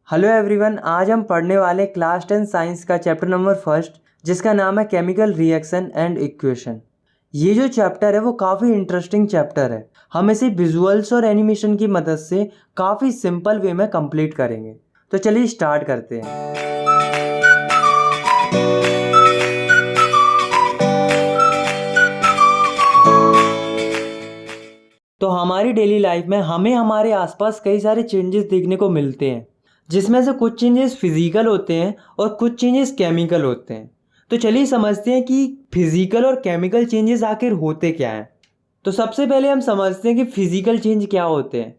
Hello everyone, आज हम पढ़ने वाले क्लास 10 साइंस का चैप्टर नंबर फर्स्ट, जिसका नाम है केमिकल रिएक्शन एंड इक्वेशन। ये जो चैप्टर है वो काफ़ी इंटरेस्टिंग चैप्टर है। हम इसे विजुअल्स और एनिमेशन की मदद से काफ़ी सिंपल वे में कंप्लीट करेंगे। तो चलिए स्टार्ट करते हैं। तो हमारी डेली लाइफ में हमें हमारे आसपास कई सारे चेंजेस देखने को मिलते हैं, जिसमें से कुछ चेंजेस फिजिकल होते हैं और कुछ चेंजेस केमिकल होते हैं। तो चलिए समझते हैं कि फिजिकल और केमिकल चेंजेस आखिर होते क्या हैं। तो सबसे पहले हम समझते हैं कि फिजिकल चेंज क्या होते हैं।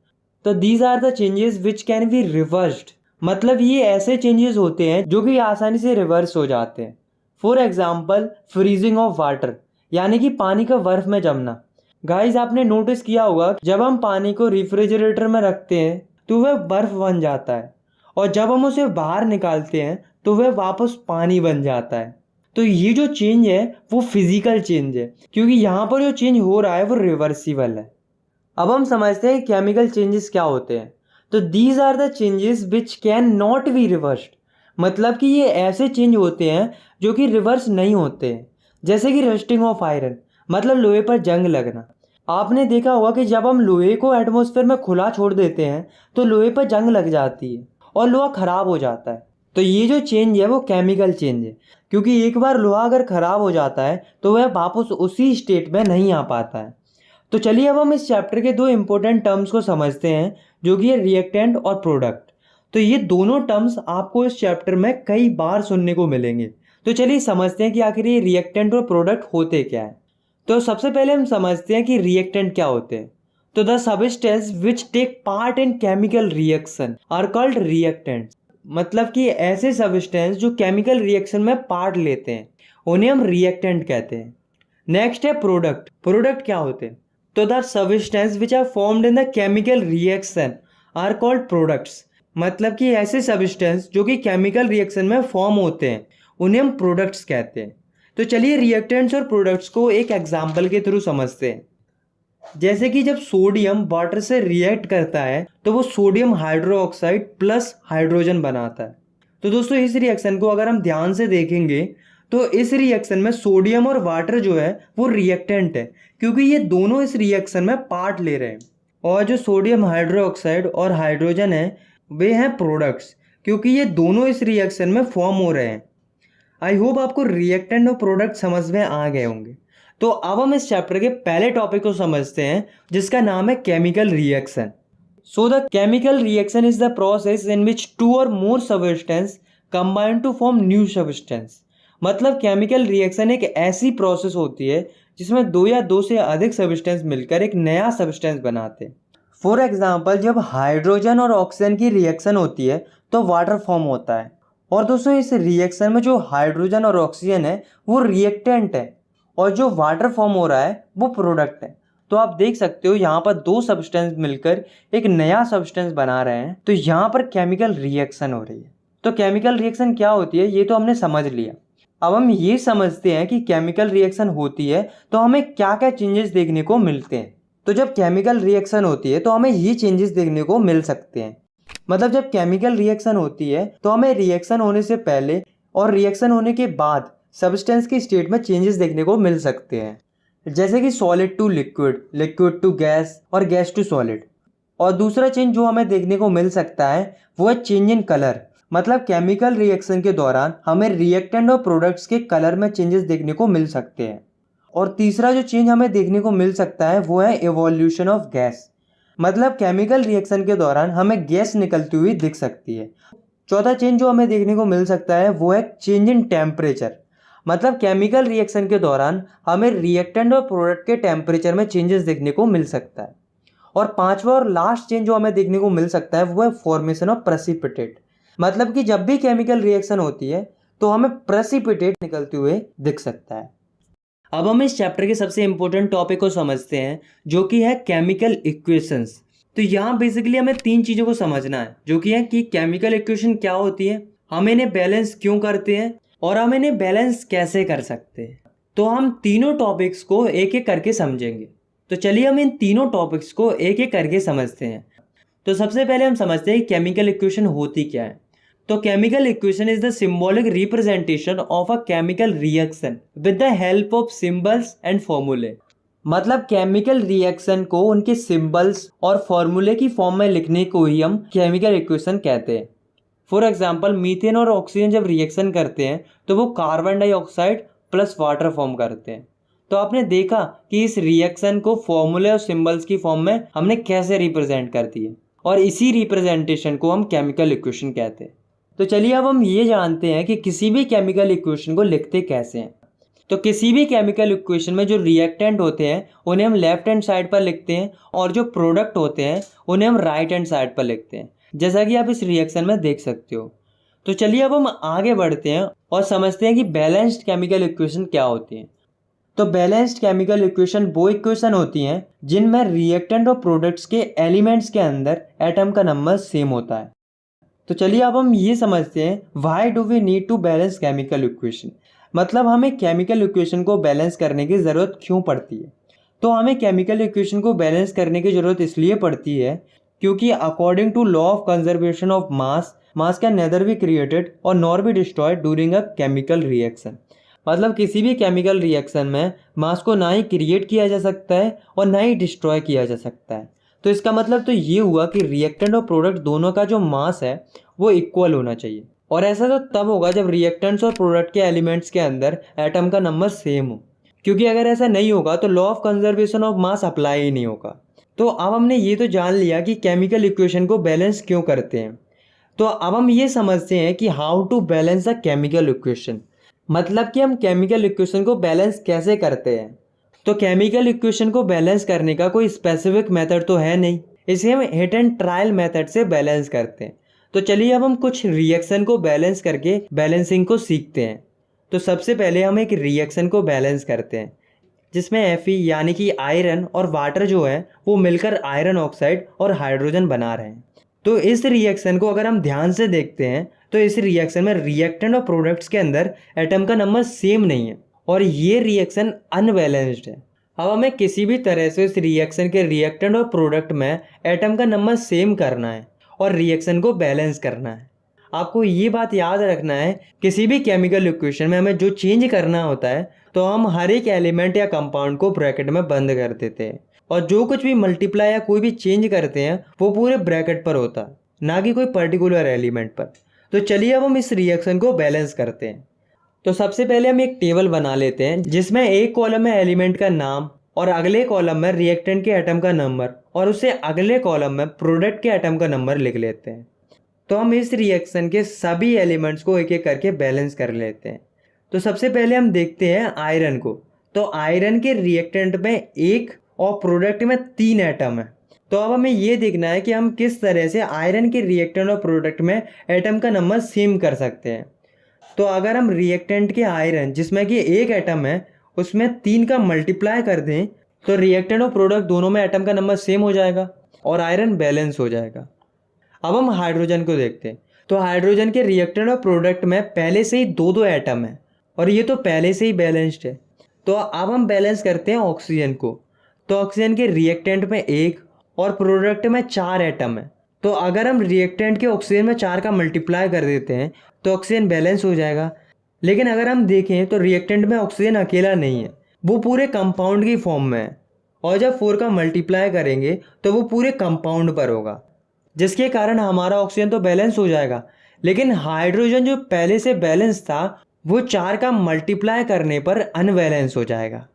तो these are the changes which can be reversed, मतलब ये ऐसे चेंजेस होते हैं जो कि आसानी से रिवर्स हो जाते हैं। For example freezing of water, यानी कि पानी का बर्फ में जमना। गाइस, आपने नोटिस किया होगा जब हम पानी को रेफ्रिजरेटर में रखते हैं तो वह बर्फ बन जाता है, और जब हम उसे बाहर निकालते हैं तो वह वापस पानी बन जाता है। तो ये जो चेंज है वो फिजिकल चेंज है, क्योंकि यहाँ पर जो चेंज हो रहा है वो रिवर्सिबल है। अब हम समझते हैं केमिकल चेंजेस क्या होते हैं। तो these are the changes which can not be reversed, मतलब कि ये ऐसे चेंज होते हैं जो कि रिवर्स नहीं होते हैं। जैसे कि रस्टिंग ऑफ आयरन, मतलब लोहे पर जंग लगना। आपने देखा होगा कि जब हम लोहे को एटमॉस्फेयर में खुला छोड़ देते हैं तो लोहे पर जंग लग जाती है और लोहा खराब हो जाता है। तो ये जो चेंज है वो केमिकल चेंज है, क्योंकि एक बार लोहा अगर खराब हो जाता है तो वह वापस उसी स्टेट में नहीं आ पाता है। तो चलिए अब हम इस चैप्टर के दो इंपॉर्टेंट टर्म्स को समझते हैं, जो कि है रिएक्टेंट और प्रोडक्ट। तो ये दोनों टर्म्स आपको इस चैप्टर में कई बार सुनने को मिलेंगे। तो चलिए समझते हैं कि आखिर ये रिएक्टेंट और प्रोडक्ट होते क्या है। तो सबसे पहले हम समझते हैं कि रिएक्टेंट क्या होते हैं। तो the substance which take part in chemical reaction are called reactants, मतलब कि ऐसे सबस्टेंस जो केमिकल रिएक्शन में पार्ट लेते हैं उन्हें हम रिएक्टेंट कहते हैं। नेक्स्ट है प्रोडक्ट। प्रोडक्ट क्या होते हैं? तो the substance which are formed in the chemical reaction are called products, मतलब कि ऐसे सबस्टेंस जो कि केमिकल रिएक्शन में फॉर्म होते हैं उन्हें हम प्रोडक्ट्स कहते हैं। तो चलिए रिएक्टेंट्स और प्रोडक्ट्स को एक एग्जाम्पल के थ्रू समझते हैं। जैसे कि जब सोडियम वाटर से रिएक्ट करता है तो वो सोडियम हाइड्रोक्साइड प्लस हाइड्रोजन बनाता है। तो दोस्तों इस रिएक्शन को अगर हम ध्यान से देखेंगे तो इस रिएक्शन में सोडियम और वाटर जो है वो रिएक्टेंट है, क्योंकि ये दोनों इस रिएक्शन में पार्ट ले रहे हैं। और जो सोडियम हाइड्रोक्साइड और हाइड्रोजन है वे हैं प्रोडक्ट्स, क्योंकि ये दोनों इस रिएक्शन में फॉर्म हो रहे हैं। आई होप आपको रिएक्टेंट और प्रोडक्ट समझ में आ गए होंगे। तो अब हम इस चैप्टर के पहले टॉपिक को समझते हैं, जिसका नाम है chemical reaction. So the chemical reaction is the process in which two or more substance combine to form new substance, मतलब केमिकल रिएक्शन एक ऐसी प्रोसेस होती है जिसमें दो या दो से अधिक सबस्टेंस मिलकर एक नया सबस्टेंस बनाते हैं। फॉर एग्जाम्पल जब हाइड्रोजन और ऑक्सीजन की रिएक्शन होती है तो वाटर फॉर्म होता है। और दोस्तों इस रिएक्शन में जो हाइड्रोजन और ऑक्सीजन है वो रिएक्टेंट है, और जो वाटर फॉर्म हो रहा है वो प्रोडक्ट है। तो आप देख सकते हो यहाँ पर दो सब्सटेंस मिलकर एक नया सब्सटेंस बना रहे हैं, तो यहाँ पर केमिकल रिएक्शन हो रही है। तो केमिकल रिएक्शन क्या होती है ये तो हमने समझ लिया। अब हम ये समझते हैं कि केमिकल रिएक्शन होती है तो हमें क्या क्या चेंजेस देखने को मिलते हैं। तो जब केमिकल रिएक्शन होती है तो हमें ये चेंजेस देखने को मिल सकते हैं। मतलब जब केमिकल रिएक्शन होती है तो हमें रिएक्शन होने से पहले और रिएक्शन होने के बाद सब्सटेंस की स्टेट में चेंजेस देखने को मिल सकते हैं, जैसे कि solid to liquid, liquid to gas और गैस टू सॉलिड। और दूसरा चेंज जो हमें देखने को मिल सकता है वो है चेंज इन कलर, मतलब केमिकल रिएक्शन के दौरान हमें रिएक्टेंट और प्रोडक्ट्स के कलर में चेंजेस देखने को मिल सकते हैं। और तीसरा जो चेंज हमें देखने को मिल सकता है वो है इवोल्यूशन ऑफ गैस, मतलब केमिकल रिएक्शन के दौरान हमें गैस निकलती हुई दिख सकती है। चौथा चेंज जो हमें देखने को मिल सकता है वो है चेंज इन टेम्परेचर, मतलब केमिकल रिएक्शन के दौरान हमें रिएक्टेंट और प्रोडक्ट के टेम्परेचर में चेंजेस देखने को मिल सकता है। और पांचवा और लास्ट चेंज जो हमें देखने को मिल सकता है वो है फॉर्मेशन ऑफ प्रेसिपिटेट, मतलब कि जब भी केमिकल रिएक्शन होती है तो हमें प्रेसिपिटेट निकलते हुए दिख सकता है। अब हम इस चैप्टर के सबसे इंपॉर्टेंट टॉपिक को समझते हैं, जो कि है केमिकल इक्वेशंस। तो यहाँ बेसिकली हमें तीन चीज़ों को समझना है, जो कि है कि केमिकल इक्वेशन क्या होती है, हम इन्हें बैलेंस क्यों करते हैं और हम इन्हें बैलेंस कैसे कर सकते हैं। तो हम तीनों टॉपिक्स को एक एक करके समझेंगे। तो चलिए हम इन तीनों टॉपिक्स को एक एक करके समझते हैं। तो सबसे पहले हम समझते हैं केमिकल इक्वेशन होती क्या है। तो chemical equation is the symbolic representation of a chemical reaction with the help of symbols and फॉर्मूले। मतलब केमिकल रिएक्शन को उनके सिंबल्स और फॉर्मूले की फॉर्म में लिखने को ही हम केमिकल इक्वेशन कहते हैं। फॉर एग्जाम्पल मीथेन और ऑक्सीजन जब रिएक्शन करते हैं तो वो carbon dioxide plus water form करते हैं। तो आपने देखा कि इस रिएक्शन को फॉर्मूले और सिंबल्स की फॉर्म में हमने कैसे रिप्रेजेंट कर दिए, और इसी रिप्रेजेंटेशन को हम केमिकल इक्वेशन कहते हैं। तो चलिए अब हम ये जानते हैं कि किसी भी केमिकल इक्वेशन को लिखते कैसे हैं। तो किसी भी केमिकल इक्वेशन में जो रिएक्टेंट होते हैं उन्हें हम लेफ्ट हैंड साइड पर लिखते हैं, और जो प्रोडक्ट होते हैं उन्हें हम राइट हैंड साइड पर लिखते हैं, जैसा कि आप इस रिएक्शन में देख सकते हो। तो चलिए अब हम आगे बढ़ते हैं और समझते हैं कि बैलेंस्ड केमिकल इक्वेशन क्या होती हैं। तो बैलेंस्ड केमिकल इक्वेशन वो इक्वेशन होती हैं जिनमें रिएक्टेंट और प्रोडक्ट्स के एलिमेंट्स के अंदर एटम का नंबर सेम होता है। तो चलिए अब हम ये समझते हैं why do we need to balance chemical equation. मतलब हमें केमिकल इक्वेशन को बैलेंस करने की ज़रूरत क्यों पड़ती है। तो हमें केमिकल इक्वेशन को बैलेंस करने की ज़रूरत इसलिए पड़ती है क्योंकि according to law of conservation of mass can neither be created or nor be destroyed during a chemical reaction. मतलब किसी भी केमिकल रिएक्शन में मास को ना ही क्रिएट किया जा सकता है और ना ही डिस्ट्रॉय किया जा सकता है। तो इसका मतलब तो ये हुआ कि रिएक्टेंट और प्रोडक्ट दोनों का जो मास है वो इक्वल होना चाहिए, और ऐसा तो तब होगा जब रिएक्टेंट्स और प्रोडक्ट के एलिमेंट्स के अंदर एटम का नंबर सेम हो, क्योंकि अगर ऐसा नहीं होगा तो law of conservation of mass apply ही नहीं होगा। तो अब हमने ये तो जान लिया कि केमिकल इक्वेशन को बैलेंस क्यों करते हैं। तो अब हम ये समझते हैं कि how to balance a chemical equation. मतलब कि हम केमिकल इक्वेशन को बैलेंस कैसे करते हैं। तो केमिकल इक्वेशन को बैलेंस करने का कोई स्पेसिफिक मेथड तो है नहीं, इसे हम हिट एंड ट्रायल मेथड से बैलेंस करते हैं। तो चलिए अब हम कुछ रिएक्शन को बैलेंस करके बैलेंसिंग को सीखते हैं। तो सबसे पहले हम एक रिएक्शन को बैलेंस करते हैं जिसमें Fe यानी कि आयरन और वाटर जो है वो मिलकर आयरन ऑक्साइड और हाइड्रोजन बना रहे हैं। तो इस रिएक्शन को अगर हम ध्यान से देखते हैं तो इस रिएक्शन में रिएक्टेंट और प्रोडक्ट्स के अंदर एटम का नंबर सेम नहीं है, और ये रिएक्शन अनबैलेंस्ड है। अब हमें किसी भी तरह से इस रिएक्शन के रिएक्टेंट और प्रोडक्ट में एटम का नंबर सेम करना है और रिएक्शन को बैलेंस करना है। आपको ये बात याद रखना है, किसी भी केमिकल इक्वेशन में हमें जो चेंज करना होता है तो हम हर एक एलिमेंट या कंपाउंड को ब्रैकेट में बंद कर देते हैं, और जो कुछ भी मल्टीप्लाई या कोई भी चेंज करते हैं वो पूरे ब्रैकेट पर होता है, ना कि कोई पर्टिकुलर एलिमेंट पर। तो चलिए अब हम इस रिएक्शन को बैलेंस करते हैं। तो सबसे पहले हम एक टेबल बना लेते हैं जिसमें एक कॉलम में एलिमेंट का नाम और अगले कॉलम में रिएक्टेंट के एटम का नंबर और उससे अगले कॉलम में प्रोडक्ट के एटम का नंबर लिख लेते हैं। तो हम इस रिएक्शन के सभी एलिमेंट्स को एक एक करके बैलेंस कर लेते हैं। तो सबसे पहले हम देखते हैं आयरन को। तो आयरन के रिएक्टेंट में 1 और प्रोडक्ट में 3 एटम है। तो अब हमें ये देखना है कि हम किस तरह से आयरन के रिएक्टेंट और प्रोडक्ट में एटम का नंबर सेम कर सकते हैं। तो अगर हम रिएक्टेंट के आयरन जिसमें कि 1 एटम है उसमें 3 का मल्टीप्लाई कर दें तो रिएक्टेंट और प्रोडक्ट दोनों में एटम का नंबर सेम हो जाएगा और आयरन बैलेंस हो जाएगा। अब हम हाइड्रोजन को देखते हैं। तो हाइड्रोजन के रिएक्टेंट और प्रोडक्ट में पहले से ही 2 एटम है और ये तो पहले से ही बैलेंस्ड है। तो अब हम बैलेंस करते हैं ऑक्सीजन को। तो ऑक्सीजन के रिएक्टेंट में 1 और प्रोडक्ट में 4 एटम है। तो अगर हम रिएक्टेंट के ऑक्सीजन में 4 का मल्टीप्लाई कर देते हैं तो ऑक्सीजन बैलेंस हो जाएगा। लेकिन अगर हम देखें तो रिएक्टेंट में ऑक्सीजन अकेला नहीं है, वो पूरे कंपाउंड की फॉर्म में है, और जब 4 का मल्टीप्लाई करेंगे तो वो पूरे कंपाउंड पर होगा, जिसके कारण हमारा ऑक्सीजन तो बैलेंस हो जाएगा। लेकिन हाइड्रोजन जो पहले से बैलेंस था वो 4 का मल्टीप्लाई करने पर अनबैलेंस हो जाएगा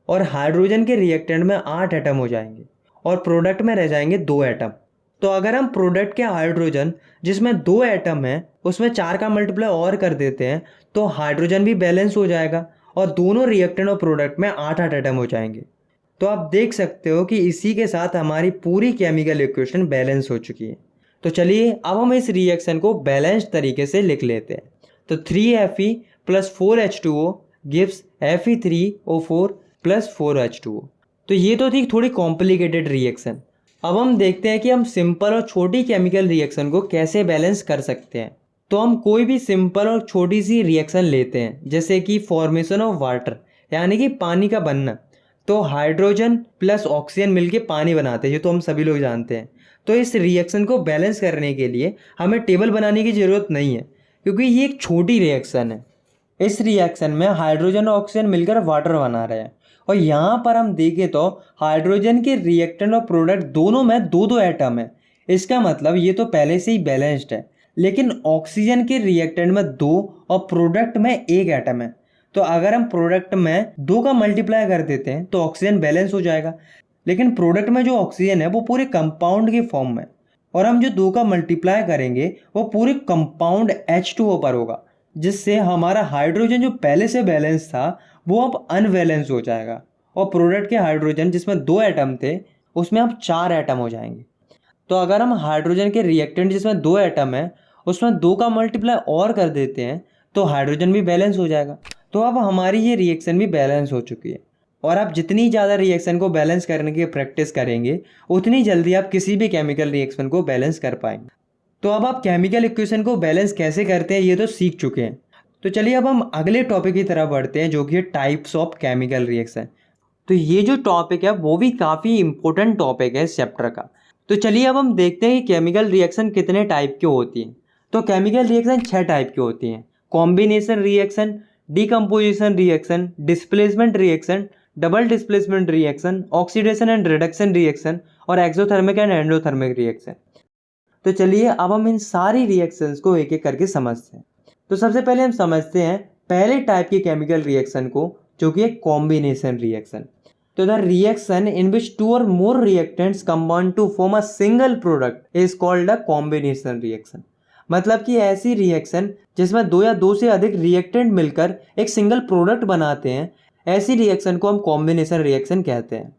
और हाइड्रोजन के रिएक्टेंट में 8 एटम हो जाएंगे और प्रोडक्ट में रह जाएंगे 2 एटम। तो अगर हम प्रोडक्ट के हाइड्रोजन जिसमें 2 एटम है उसमें 4 का मल्टीप्लाई और कर देते हैं तो हाइड्रोजन भी बैलेंस हो जाएगा और दोनों रिएक्टेंट और प्रोडक्ट में 8-8 एटम हो जाएंगे। तो आप देख सकते हो कि इसी के साथ हमारी पूरी केमिकल इक्वेशन बैलेंस हो चुकी है। तो चलिए अब हम इस रिएक्शन को बैलेंस्ड तरीके से लिख लेते हैं। तो 3Fe + 4H2O gives Fe3O4 + 4H2O। तो ये तो थी थोड़ी कॉम्प्लिकेटेड रिएक्शन। अब हम देखते हैं कि हम सिंपल और छोटी केमिकल रिएक्शन को कैसे बैलेंस कर सकते हैं। तो हम कोई भी सिंपल और छोटी सी रिएक्शन लेते हैं, जैसे कि फॉर्मेशन ऑफ वाटर यानी कि पानी का बनना। तो हाइड्रोजन प्लस ऑक्सीजन मिलके पानी बनाते हैं, ये तो हम सभी लोग जानते हैं। तो इस रिएक्शन को बैलेंस करने के लिए हमें टेबल बनाने की ज़रूरत नहीं है, क्योंकि ये एक छोटी रिएक्शन है। इस रिएक्शन में हाइड्रोजन और ऑक्सीजन मिलकर वाटर बना रहे हैं, और यहाँ पर हम देखें तो हाइड्रोजन के रिएक्टेंट और प्रोडक्ट दोनों में दो दो एटम है। इसका मतलब ये तो पहले से ही बैलेंस्ड है। लेकिन ऑक्सीजन के रिएक्टेंट में 2 और प्रोडक्ट में 1 एटम है। तो अगर हम प्रोडक्ट में 2 का मल्टीप्लाई कर देते हैं तो ऑक्सीजन बैलेंस हो जाएगा। लेकिन प्रोडक्ट में जो ऑक्सीजन है वो पूरे कंपाउंड के फॉर्म में, और हम जो 2 का मल्टीप्लाई करेंगे वो पूरे कंपाउंड H2O पर होगा, जिससे हमारा हाइड्रोजन जो पहले से बैलेंस था वो अब अनबैलेंस हो जाएगा, और प्रोडक्ट के हाइड्रोजन जिसमें 2 एटम थे उसमें अब 4 एटम हो जाएंगे। तो अगर हम हाइड्रोजन के रिएक्टेंट जिसमें 2 एटम है उसमें 2 का मल्टीप्लाई और कर देते हैं तो हाइड्रोजन भी बैलेंस हो जाएगा। तो अब हमारी ये रिएक्शन भी बैलेंस हो चुकी है। और आप जितनी ज़्यादा रिएक्शन को बैलेंस करने की प्रैक्टिस करेंगे उतनी जल्दी आप किसी भी केमिकल रिएक्शन को बैलेंस कर पाएंगे। तो अब आप केमिकल इक्वेशन को बैलेंस कैसे करते हैं ये तो सीख चुके हैं। तो चलिए अब हम अगले टॉपिक की तरफ बढ़ते हैं, जो कि है टाइप्स ऑफ केमिकल रिएक्शन। तो ये जो टॉपिक है वो भी काफ़ी इंपॉर्टेंट टॉपिक है इस चैप्टर का। तो चलिए अब हम देखते हैं कि केमिकल रिएक्शन कितने टाइप की होती हैं। तो केमिकल रिएक्शन 6 टाइप की होती हैं: combination reaction, decomposition reaction, displacement reaction, double displacement reaction, oxidation and reduction reaction, और एक्सोथर्मिक एंड एंडोथर्मिक रिएक्शन। तो चलिए अब हम इन सारी रिएक्शंस को एक एक करके समझते हैं। तो सबसे पहले हम समझते हैं पहले टाइप की केमिकल रिएक्शन को, जो कि है कॉम्बिनेशन रिएक्शन। तो the reaction in which 2 or more reactants combine to form a single product is called a combination reaction। मतलब कि ऐसी रिएक्शन जिसमें 2 या 2 से अधिक रिएक्टेंट मिलकर एक सिंगल प्रोडक्ट बनाते हैं, ऐसी रिएक्शन को हम कॉम्बिनेशन रिएक्शन कहते हैं।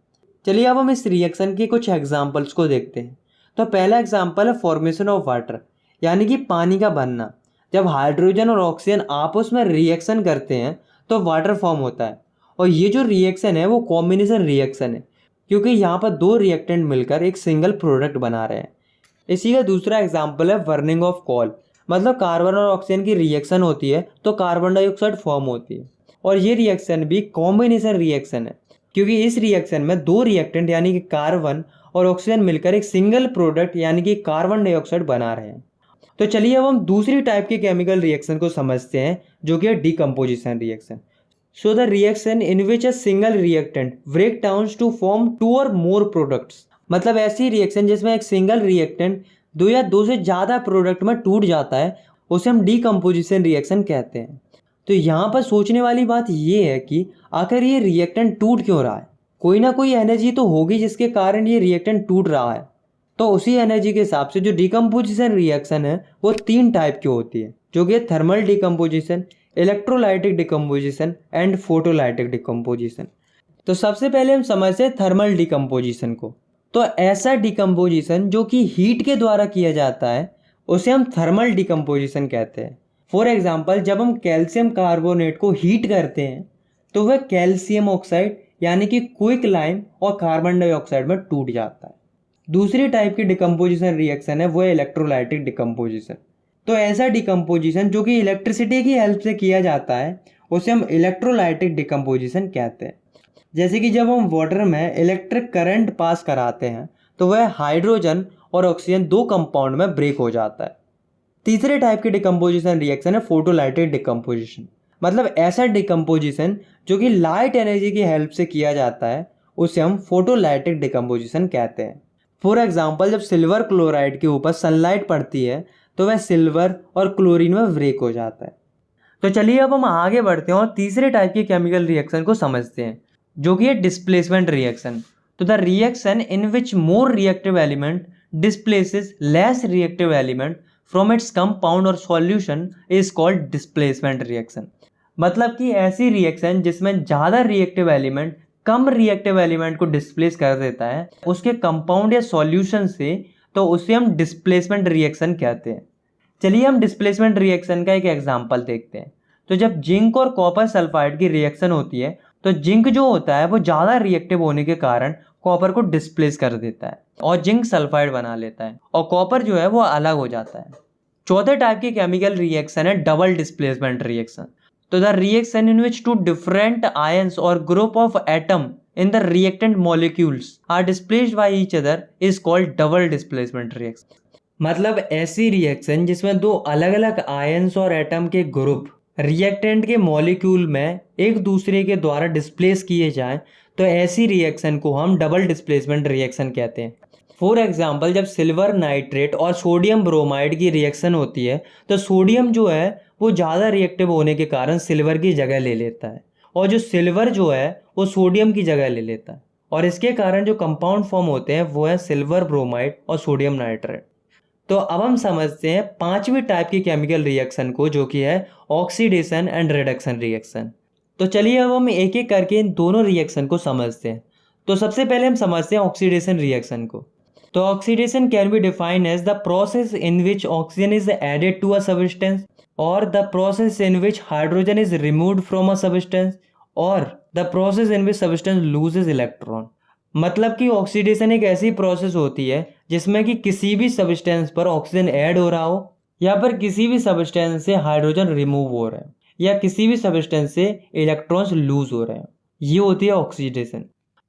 चलिए अब हम इस रिएक्शन के कुछ एग्जाम्पल्स को देखते हैं। तो पहला एग्जाम्पल है फॉर्मेशन ऑफ वाटर, यानी कि पानी का बनना। जब हाइड्रोजन और ऑक्सीजन आपस में रिएक्शन करते हैं तो वाटर फॉर्म होता है, और ये जो रिएक्शन है वो कॉम्बिनेशन रिएक्शन है, क्योंकि यहाँ पर 2 रिएक्टेंट मिलकर एक सिंगल प्रोडक्ट बना रहे हैं। इसी का दूसरा एग्जाम्पल है बर्निंग ऑफ कोल। मतलब कार्बन और ऑक्सीजन की रिएक्शन होती है तो कार्बन डाइऑक्साइड फॉर्म होती है, और ये रिएक्शन भी कॉम्बिनेशन रिएक्शन है, क्योंकि इस रिएक्शन में 2 रिएक्टेंट यानी कि कार्बन और ऑक्सीजन मिलकर एक सिंगल प्रोडक्ट यानी कि कार्बन डाइऑक्साइड बना रहे हैं। तो चलिए अब हम दूसरी टाइप के केमिकल रिएक्शन को समझते हैं, जो कि है decomposition reaction. So the reaction in which a single reactant breaks down to form 2 or more products। मतलब ऐसी रिएक्शन जिसमें एक सिंगल रिएक्टेंट 2 या 2 से ज़्यादा प्रोडक्ट में टूट जाता है, उसे हम डीकम्पोजिशन रिएक्शन कहते हैं। तो यहाँ पर सोचने वाली बात ये है कि आखिर ये रिएक्टेंट टूट क्यों रहा है। कोई ना कोई एनर्जी तो होगी जिसके कारण ये रिएक्टेंट टूट रहा है। तो उसी एनर्जी के हिसाब से जो डीकम्पोजिशन रिएक्शन है वो 3 टाइप की होती है, जो कि thermal decomposition, electrolytic decomposition and photolytic decomposition. तो सबसे पहले हम समझते हैं थर्मल डिकम्पोजिशन को। तो ऐसा डिकम्पोजिशन जो कि हीट के द्वारा किया जाता है उसे हम थर्मल डिकम्पोजिशन कहते हैं। फॉर एग्जांपल, जब हम कैल्शियम कार्बोनेट को हीट करते हैं तो वह कैल्शियम ऑक्साइड यानी कि क्विक लाइम और कार्बन डाइऑक्साइड में टूट जाता है। दूसरी टाइप की डिकम्पोजिशन रिएक्शन है वो है इलेक्ट्रोलाइटिक डिकम्पोजिशन। तो ऐसा डिकम्पोजिशन जो कि इलेक्ट्रिसिटी की हेल्प से किया जाता है उसे हम इलेक्ट्रोलाइटिक डिकम्पोजिशन कहते हैं। जैसे कि जब हम वाटर में इलेक्ट्रिक करंट पास कराते हैं तो वह हाइड्रोजन और ऑक्सीजन 2 कंपाउंड में ब्रेक हो जाता है। तीसरे टाइप की डिकम्पोजिशन रिएक्शन है फोटोलाइटिक डिकम्पोजिशन। मतलब ऐसा डिकम्पोजिशन जो कि लाइट एनर्जी की हेल्प से किया जाता है उसे हम फोटोलाइटिक डिकम्पोजिशन कहते हैं। फॉर एग्जाम्पल, जब सिल्वर क्लोराइड के ऊपर सनलाइट पड़ती है तो वह सिल्वर और क्लोरीन में ब्रेक हो जाता है। तो चलिए अब हम आगे बढ़ते हैं और तीसरे टाइप के केमिकल रिएक्शन को समझते हैं, जो कि है डिस्प्लेसमेंट रिएक्शन। तो the reaction in which more reactive element displaces less reactive element from its compound or solution is called displacement reaction. मतलब कि ऐसी रिएक्शन जिसमें ज़्यादा रिएक्टिव एलिमेंट कम रिएक्टिव एलिमेंट को डिस्प्लेस कर देता है उसके कंपाउंड या सॉल्यूशन से, तो उसे हम डिस्प्लेसमेंट रिएक्शन कहते हैं। चलिए हम डिस्प्लेसमेंट रिएक्शन का एक एग्जांपल देखते हैं। तो जब जिंक और कॉपर सल्फाइड की रिएक्शन होती है तो जिंक जो होता है वो ज़्यादा रिएक्टिव होने के कारण कॉपर को डिस्प्लेस कर देता है और जिंक सल्फाइड बना लेता है, और कॉपर जो है वो अलग हो जाता है। चौथे टाइप की केमिकल रिएक्शन है डबल डिस्प्लेसमेंट रिएक्शन। तो the reaction in which 2 different ions or group of atom in the reactant molecules are displaced by each other is called double displacement reaction. मतलब ऐसी रिएक्शन जिसमें दो अलग अलग ions और atom के ग्रुप रिएक्टेंट के मॉलिक्यूल में एक दूसरे के द्वारा डिस्प्लेस किए जाएं, तो ऐसी रिएक्शन को हम डबल डिस्प्लेसमेंट रिएक्शन कहते हैं। फॉर एग्जांपल, जब सिल्वर नाइट्रेट और सोडियम ब्रोमाइड की रिएक्शन होती है तो सोडियम जो है वो ज़्यादा रिएक्टिव होने के कारण सिल्वर की जगह ले लेता है, और जो सिल्वर जो है वो सोडियम की जगह ले लेता है, और इसके कारण जो कंपाउंड फॉर्म होते हैं वो है सिल्वर ब्रोमाइड और सोडियम नाइट्रेट। तो अब हम समझते हैं पांचवी टाइप की केमिकल रिएक्शन को, जो कि है ऑक्सीडेशन एंड रिडक्शन रिएक्शन। तो चलिए अब हम एक एक करके इन दोनों रिएक्शन को समझते हैं। तो सबसे पहले हम समझते हैं ऑक्सीडेशन रिएक्शन को। तो oxidation can be defined as the process in which oxygen is added to a substance, or the process in which hydrogen is removed from a substance, or the process in which substance loses electron. मतलब कि oxidation एक ऐसी process होती है जिसमें कि किसी भी सब्सटेंस पर ऑक्सीजन ऐड हो रहा हो, या फिर किसी भी सब्सटेंस से हाइड्रोजन रिमूव हो रहा है, या किसी भी सब्सटेंस से इलेक्ट्रॉन्स लूज हो रहे हैं, ये होती है ऑक्सीडेशन।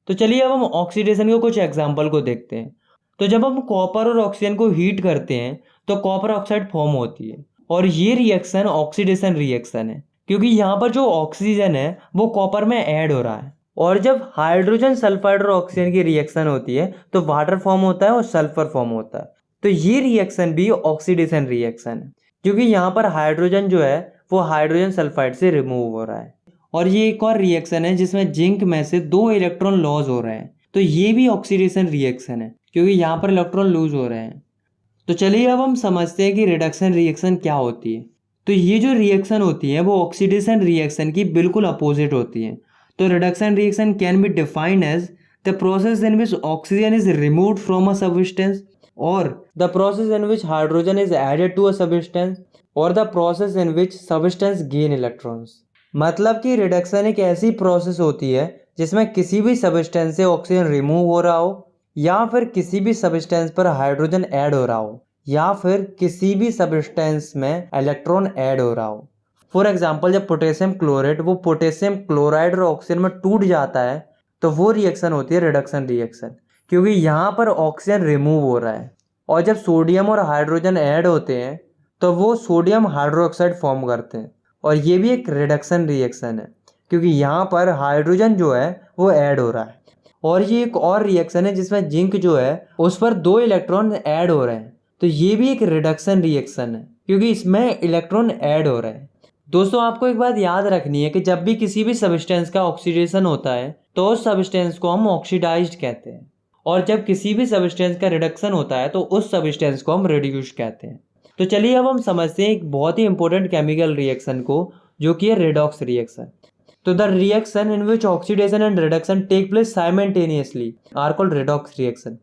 तो चलिए अब हम ऑक्सीडेशन के कुछ एग्जाम्पल को देखते हैं। तो जब हम कॉपर और ऑक्सीजन को हीट करते हैं तो कॉपर ऑक्साइड फॉर्म होती है, और ये रिएक्शन ऑक्सीडेशन रिएक्शन है, क्योंकि यहाँ पर जो ऑक्सीजन है वो कॉपर में ऐड हो रहा है। और जब हाइड्रोजन सल्फाइड और ऑक्सीजन की रिएक्शन होती है तो वाटर फॉर्म होता है और सल्फर फॉर्म होता है। तो ये रिएक्शन भी ऑक्सीडेशन रिएक्शन है, क्योंकि यहाँ पर हाइड्रोजन जो है वो हाइड्रोजन सल्फाइड से रिमूव हो रहा है। और ये एक और रिएक्शन है जिसमें जिंक में से 2 इलेक्ट्रॉन लॉस हो रहे हैं, तो ये भी ऑक्सीडेशन रिएक्शन है, क्योंकि यहाँ पर इलेक्ट्रॉन लूज हो रहे हैं। तो चलिए अब हम समझते हैं कि रिडक्शन रिएक्शन क्या होती है। तो ये जो रिएक्शन होती है वो ऑक्सीडेशन रिएक्शन की बिल्कुल अपोजिट होती है। तो reduction reaction can be defined as the process in which oxygen is removed from a substance, or the process in which hydrogen is added to a substance, or the process in which substance gain electrons. मतलब कि reduction एक ऐसी process होती है जिसमें किसी भी substance से ऑक्सीजन रिमूव हो रहा हो, या फिर किसी भी सब्सटेंस पर हाइड्रोजन ऐड हो रहा हो, या फिर किसी भी सब्सटेंस में इलेक्ट्रॉन ऐड हो रहा हो। फॉर एग्जाम्पल, जब पोटेशियम क्लोरेट वो पोटेशियम क्लोराइड और ऑक्सीजन में टूट जाता है तो वो रिएक्शन होती है रिडक्शन रिएक्शन, क्योंकि यहाँ पर ऑक्सीजन रिमूव हो रहा है। और जब सोडियम और हाइड्रोजन ऐड होते हैं तो वो सोडियम हाइड्रोक्साइड फॉर्म करते हैं, और ये भी एक रिडक्शन रिएक्शन है, क्योंकि यहाँ पर हाइड्रोजन जो है वो ऐड हो रहा है। और ये एक और रिएक्शन है जिसमें जिंक जो है उस पर 2 इलेक्ट्रॉन ऐड हो रहे हैं, तो ये भी एक रिडक्शन रिएक्शन है, क्योंकि इसमें इलेक्ट्रॉन ऐड हो रहे हैं। दोस्तों, आपको एक बात याद रखनी है कि जब भी किसी भी सब्सटेंस का ऑक्सीडेशन होता है तो उस सब्सटेंस को हम ऑक्सीडाइज्ड कहते हैं, और जब किसी भी सब्सटेंस का रिडक्शन होता है तो उस सब्सटेंस को हम रिड्यूस्ड कहते हैं। तो चलिए अब हम समझते हैं एक बहुत ही इंपॉर्टेंट केमिकल रिएक्शन को, जो कि है रेडॉक्स रिएक्शन। तो the reaction in which oxidation and reduction take place simultaneously are called redox reaction.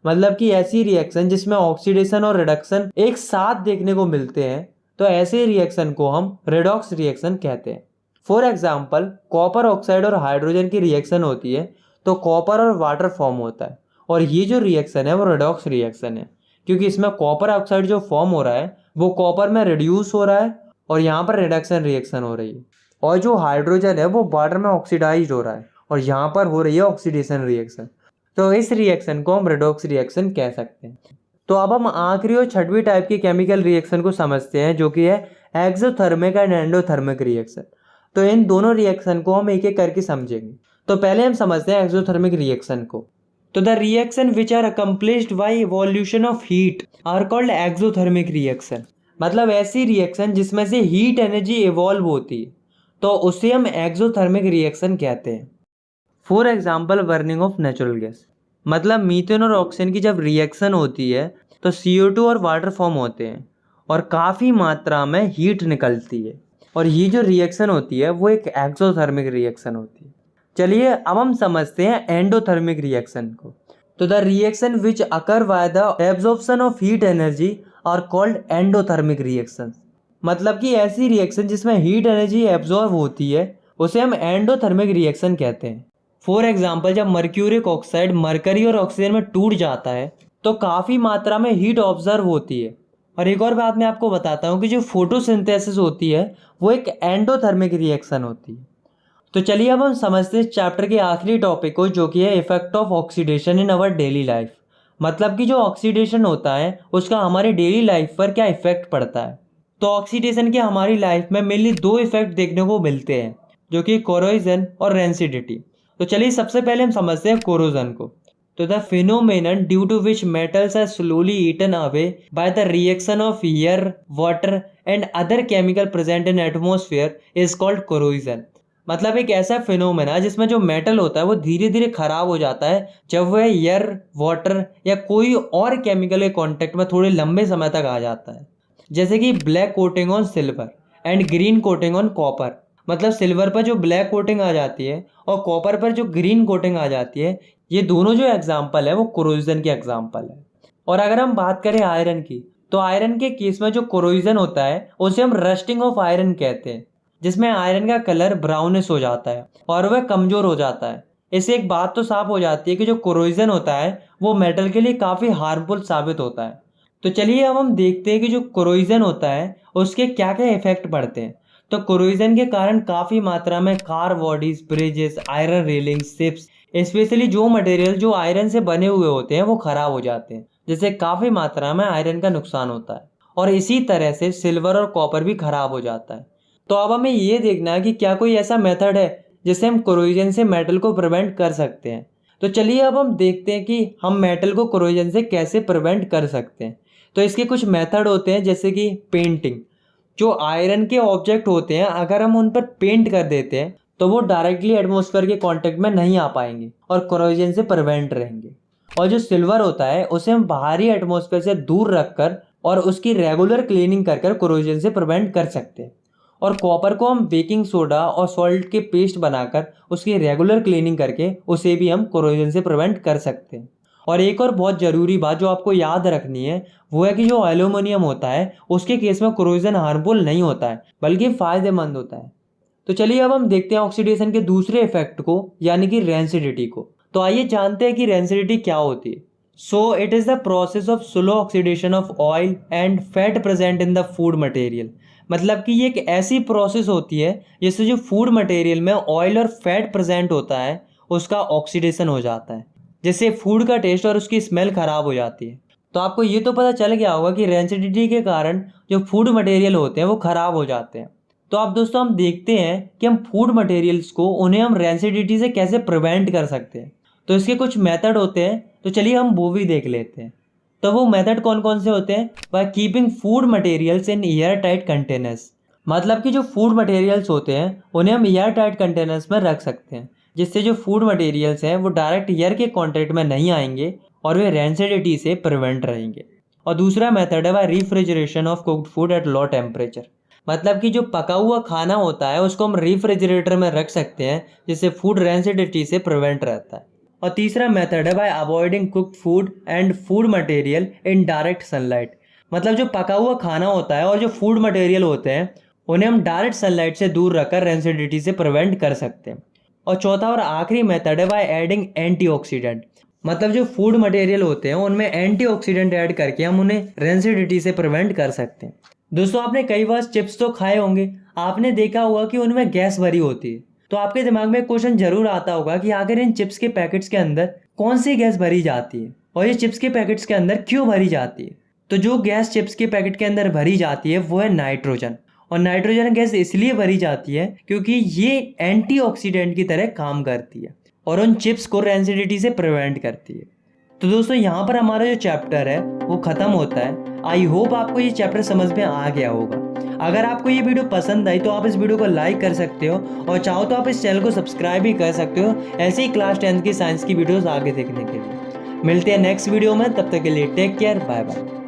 मतलब कि ऐसी रिएक्शन जिसमें ऑक्सीडेशन और रिडक्शन एक साथ देखने को मिलते हैं, तो ऐसे रिएक्शन को हम रेडॉक्स रिएक्शन कहते हैं। फॉर एग्जाम्पल, कॉपर ऑक्साइड और हाइड्रोजन की रिएक्शन होती है तो कॉपर और वाटर फॉर्म होता है, और ये जो रिएक्शन है वो रेडॉक्स रिएक्शन है, क्योंकि इसमें कॉपर ऑक्साइड जो फॉर्म हो रहा है वो कॉपर में रिड्यूस हो रहा है, और यहाँ पर रिडक्शन रिएक्शन हो रही है। और जो हाइड्रोजन है वो वाटर में ऑक्सीडाइज हो रहा है, और यहाँ पर हो रही है ऑक्सीडेशन रिएक्शन। तो इस रिएक्शन को हम रेडॉक्स रिएक्शन कह सकते हैं। तो अब हम आखिरी और छठवीं टाइप की केमिकल रिएक्शन को समझते हैं, जो कि है एक्सोथर्मिक एंड एंडोथर्मिक रिएक्शन। तो इन दोनों रिएक्शन को हम एक एक करके समझेंगे। तो पहले हम समझते हैं एक्सोथर्मिक रिएक्शन को। तो the reaction which are accomplished by evolution of heat are called exothermic reaction. मतलब ऐसी रिएक्शन जिसमें से हीट एनर्जी इवॉल्व होती है, तो उसे हम एक्सोथर्मिक रिएक्शन कहते हैं। For example, burning of natural gas. मतलब मीथेन और ऑक्सीजन की जब रिएक्शन होती है तो CO2 और वाटर फॉर्म होते हैं, और काफ़ी मात्रा में हीट निकलती है, और ये जो रिएक्शन होती है वो एक एक्सोथर्मिक रिएक्शन होती है। चलिए अब हम समझते हैं एंडोथर्मिक रिएक्शन को। तो the reaction which occur by the absorption of heat energy are called endothermic reaction. मतलब कि ऐसी रिएक्शन जिसमें हीट एनर्जी एब्जॉर्ब होती है उसे हम एंडोथर्मिक रिएक्शन कहते हैं। फॉर एग्जाम्पल, जब मर्क्यूरिक ऑक्साइड मरकरी और ऑक्सीजन में टूट जाता है तो काफ़ी मात्रा में हीट ऑब्जर्व होती है। और एक और बात मैं आपको बताता हूँ कि जो फोटोसिंथेसिस होती है वो एक एंडोथर्मिक रिएक्शन होती है। तो चलिए अब हम समझते हैं चैप्टर के आखिरी टॉपिक को, जो कि है effect of oxidation in our daily life. मतलब कि जो ऑक्सीडेशन होता है उसका हमारे डेली लाइफ पर क्या इफेक्ट पड़ता है। तो ऑक्सीडेशन के हमारी लाइफ में मेनली दो इफेक्ट देखने को मिलते हैं, जो कि कोरोजन और रेंसिडिटी। तो चलिए सबसे पहले हम समझते हैं कोरोजन को। तो the phenomenon due to which metals are slowly eaten away by the reaction of air, water and other chemical present in atmosphere is called corrosion. मतलब एक ऐसा फिनोमेना जिसमें जो मेटल होता है वो धीरे धीरे खराब हो जाता है जब वह एयर, वाटर या कोई और केमिकल के कांटेक्ट में थोड़े लंबे समय तक आ जाता है। जैसे कि black coating on silver and green coating on copper. मतलब सिल्वर पर जो ब्लैक कोटिंग आ जाती है और कॉपर पर जो ग्रीन कोटिंग आ जाती है, ये दोनों जो एग्जाम्पल है वो कोरोजन के एग्जाम्पल है। और अगर हम बात करें आयरन की, तो आयरन के केस में जो कोरोजन होता है उसे हम रस्टिंग ऑफ आयरन कहते हैं, जिसमें आयरन का कलर ब्राउनिश हो जाता है और वह कमजोर हो जाता है। इससे एक बात तो साफ हो जाती है कि जो कोरोजन होता है वो मेटल के लिए काफ़ी हार्मफुल साबित होता है। तो चलिए अब हम देखते हैं कि जो कोरोजन होता है उसके क्या क्या इफेक्ट पड़ते हैं। तो कोरोजन के कारण काफ़ी मात्रा में car bodies, bridges, iron railings, ships, specially जो मटेरियल जो आयरन से बने हुए होते हैं वो खराब हो जाते हैं, जिससे काफ़ी मात्रा में आयरन का नुकसान होता है। और इसी तरह से सिल्वर और कॉपर भी खराब हो जाता है। तो अब हमें ये देखना है कि क्या कोई ऐसा मेथड है जिससे हम कोरोजन से मेटल को प्रिवेंट कर सकते हैं। तो चलिए अब हम देखते हैं कि हम मेटल को कोरोजन से कैसे प्रिवेंट कर सकते हैं। तो इसके कुछ मेथड होते हैं, जैसे कि पेंटिंग। जो आयरन के ऑब्जेक्ट होते हैं अगर हम उन पर पेंट कर देते हैं तो वो डायरेक्टली एटमॉस्फेयर के कांटेक्ट में नहीं आ पाएंगे और कोरोजन से प्रिवेंट रहेंगे। और जो सिल्वर होता है उसे हम बाहरी एटमॉस्फेयर से दूर रखकर और उसकी रेगुलर क्लीनिंग कर कर कोरोजन से प्रिवेंट कर सकते हैं। और कॉपर को हम बेकिंग सोडा और सॉल्ट के पेस्ट बनाकर उसकी रेगुलर क्लीनिंग करके उसे भी हम कोरोजन से प्रिवेंट कर सकते हैं। और एक और बहुत ज़रूरी बात जो आपको याद रखनी है वो है कि जो एल्यूमिनियम होता है उसके केस में कोरोजन हार्मफुल नहीं होता है, बल्कि फ़ायदेमंद होता है। तो चलिए अब हम देखते हैं ऑक्सीडेशन के दूसरे इफेक्ट को, यानी कि रेंसिडिटी को। तो आइए जानते हैं कि रेंसिडिटी क्या होती है। So it is the process of slow oxidation of oil and fat present in the food material. मतलब कि ये एक ऐसी प्रोसेस होती है जिससे जो फूड मटेरियल में ऑयल और फैट प्रेजेंट होता है उसका ऑक्सीडेशन हो जाता है, जिससे फूड का टेस्ट और उसकी स्मेल ख़राब हो जाती है। तो आपको ये तो पता चल गया होगा कि रेंसिडिटी के कारण जो फूड मटेरियल होते हैं वो ख़राब हो जाते हैं। तो अब दोस्तों हम देखते हैं कि हम फूड मटेरियल्स को उन्हें हम रेंसिडिटी से कैसे प्रिवेंट कर सकते हैं। तो इसके कुछ मेथड होते हैं, तो चलिए हम वो भी देख लेते हैं। तो वो मेथड कौन कौन से होते हैं? By keeping food materials in air tight containers. मतलब कि जो फूड मटेरियल्स होते हैं उन्हें हम एयर टाइट कंटेनर्स में रख सकते हैं, जिससे जो फूड मटेरियल्स हैं वो डायरेक्ट एयर के कॉन्टेक्ट में नहीं आएंगे और वे रेंसिडिटी से प्रिवेंट रहेंगे। और दूसरा मेथड है by refrigeration of cooked food at low temperature. मतलब कि जो पका हुआ खाना होता है उसको हम रेफ्रिजरेटर में रख सकते हैं, जिससे फूड रेंसिडिटी से प्रिवेंट रहता है। और तीसरा मेथड है bye avoiding cooked food and food material in direct sunlight. मतलब जो पका हुआ खाना होता है और जो फूड मटेरियल होते हैं उन्हें हम डायरेक्ट सनलाइट से दूर रखकर रेंसिडिटी से प्रिवेंट कर सकते हैं। और चौथा और आखिरी मेथड है बाय एडिंग एंटीऑक्सीडेंट। मतलब जो फूड मटेरियल होते हैं उनमें एंटीऑक्सीडेंट ऐड करके हम उन्हें रेंसिडिटी से प्रिवेंट कर सकते हैं। दोस्तों आपने कई बार चिप्स तो खाए होंगे, आपने देखा होगा कि उनमें गैस भरी होती है। तो आपके दिमाग में क्वेश्चन जरूर आता होगा कि आखिर इन चिप्स के पैकेट्स के अंदर कौन सी गैस भरी जाती है और ये चिप्स के पैकेट्स के अंदर क्यों भरी जाती है। तो जो गैस चिप्स के पैकेट के अंदर भरी जाती है वो है नाइट्रोजन। और नाइट्रोजन गैस इसलिए भरी जाती है क्योंकि ये एंटीऑक्सीडेंट की तरह काम करती है और उन चिप्स को रेंसिडिटी से प्रिवेंट करती है। तो दोस्तों यहाँ पर हमारा जो चैप्टर है वो ख़त्म होता है। आई होप आपको ये चैप्टर समझ में आ गया होगा। अगर आपको ये वीडियो पसंद आई तो आप इस वीडियो को लाइक कर सकते हो और चाहो तो आप इस चैनल को सब्सक्राइब भी कर सकते हो ऐसे ही क्लास 10 की साइंस की वीडियोस आगे देखने के लिए। मिलते हैं नेक्स्ट वीडियो में, तब तक के लिए टेक केयर, बाय बाय।